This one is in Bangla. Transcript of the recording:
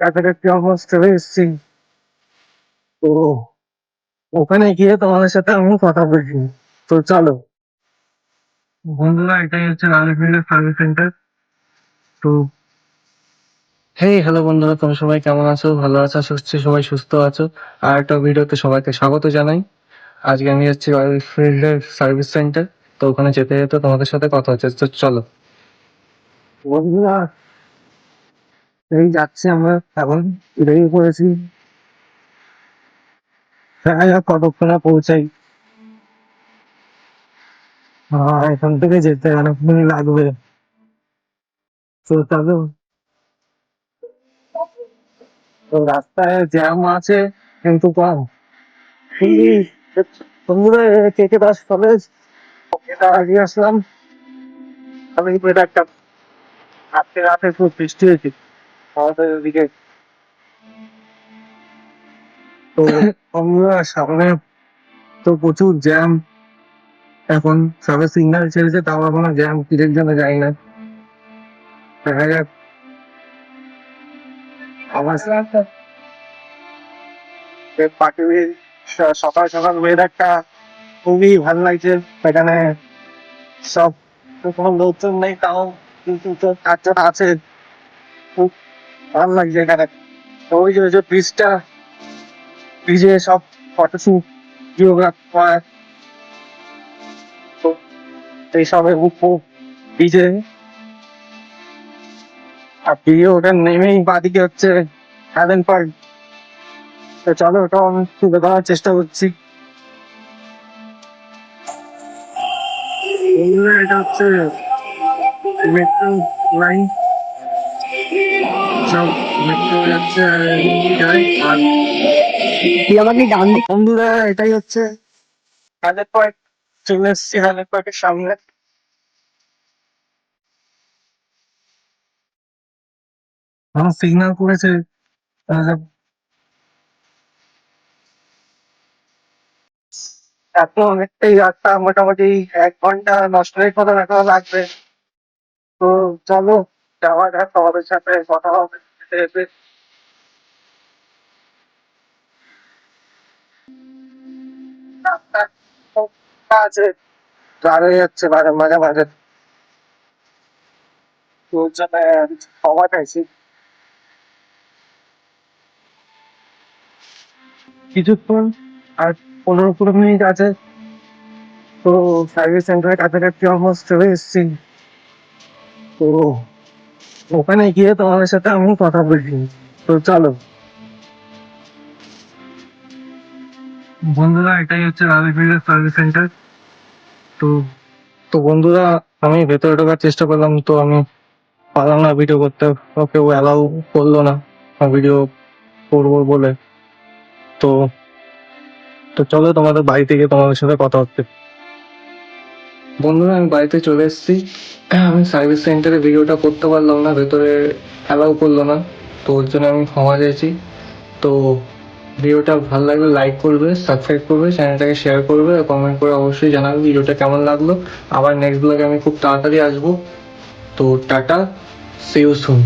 কাছাকাছি অলমোস্ট চলে এসেছি। তো ওখানে গিয়ে তোমাদের সাথে আমি কথা বলছি। তো চলো বন্ধুরা, এটাই হচ্ছে লালফিল্ডের সার্ভিস সেন্টার। তো হ্যালো বন্ধুরা, তোমরা সবাই কেমন আছো? ভালো আছো? আশা করছি সবাই সুস্থ আছো। আর একটা ভিডিওতে সবাইকে স্বাগত জানাই। আজকে আমি যাচ্ছি রয়্যাল ফিল্ডের সার্ভিস সেন্টার। তো ওখানে যেতে যেতে তোমাদের সাথে কথা হচ্ছে। তো চলো বন্ধুরা, এই যাচ্ছি আমরা এখন। বেরিয়ে পড়েছি। দেখা যাক কতক্ষণে পৌঁছাই। এখান থেকে যেতে অনেকক্ষণ লাগবে। তো চলো। তো রাস্তায় জ্যাম আছে কিন্তু কম। এই বন্ধুরা, কে কে দাস কলেজ, এটা আগে আসলাম। আমি এটা একটা রাতে রাতে খুব বৃষ্টি হয়েছে আমাদের ওদিকে। তো বন্ধুরা, সামনে তো প্রচুর জ্যাম। এখন সবে সিগন্যাল ছেড়েছে, তাও এখনো জ্যাম কিসের জন্য যাই না। দেখা যাক। আমার পাখির সকাল সকাল ওয়েদারটা খুবই ভালো লাগছে। এখানে সব কোনো লোকজন নেই, তাও কিন্তু তো চারজন আছে। খুব ভালো লাগছে এখানে। তো ওই যে ব্রিজটা, ব্রিজে সব ফটোশুট জিওগ্রাফি হয়। তো এইসবের উপর ব্রিজে, আর ব্রিজে ওটা নেমেই বাদিকে হচ্ছে হ্যাভেন পার্ক। তো চলো, ওটাও আমি তুলে ধরার চেষ্টা করছি। বন্ধুরা, এটা হচ্ছে মেট্রো লাইন। সব মেট্রো যাচ্ছে আর যায়। আর বন্ধুরা, এটাই হচ্ছে হ্যাভেন পার্ক। চলে এসছি হ্যাভেন পার্কের সামনে। আমার সিগন্যাল করেছে। এত অনেকটাই রাস্তা, মোটামুটি 1 ঘন্টা নষ্ট মতো এখনো লাগবে। তো চলো যাওয়া যাক, তোমাদের সাথে কথা হবে যেতে যেতে। রাস্তা খুব ফাঁকা আছে, গাড়ি যাচ্ছে মাঝে মাঝে মাঝে। তো ওর জন্য সময় পাইছি কিছুক্ষণ। আর 15-20 মিনিট আছে। তো সার্ভিস সেন্টারের কাছাকাছি অলমোস্ট চলে এসেছি। তো ওখানে গিয়ে তোমাদের সাথে আমি কথা বলছি। তো চলো বন্ধুরা, এটাই হচ্ছে লালফিল্ডের সার্ভিস সেন্টার। তো তো বন্ধুরা, আমি ভেতরে ঢোকার চেষ্টা করলাম, তো আমি পারলাম না ভিডিও করতে। কেউ অ্যালাউ করলো না ভিডিও করবো বলে। তো তো চলো তোমাদের বাড়িতে গিয়ে তোমাদের সাথে কথা হচ্ছে। বন্ধুরা, আমি বাড়িতে চলে এসেছি। আমি সার্ভিস সেন্টারে ভিডিওটা করতে পারলাম না, ভেতরে অ্যালাউ করলো না। তো ওর জন্য আমি ক্ষমা চাইছি। তো ভিডিওটা ভালো লাগলে লাইক করবে, সাবস্ক্রাইব করবে, চ্যানেলটাকে শেয়ার করবে, আর কমেন্ট করে অবশ্যই জানাবে ভিডিওটা কেমন লাগলো। আবার নেক্সট ব্লগে আমি খুব তাড়াতাড়ি আসবো। তো টাটা, সি ইউ সুন।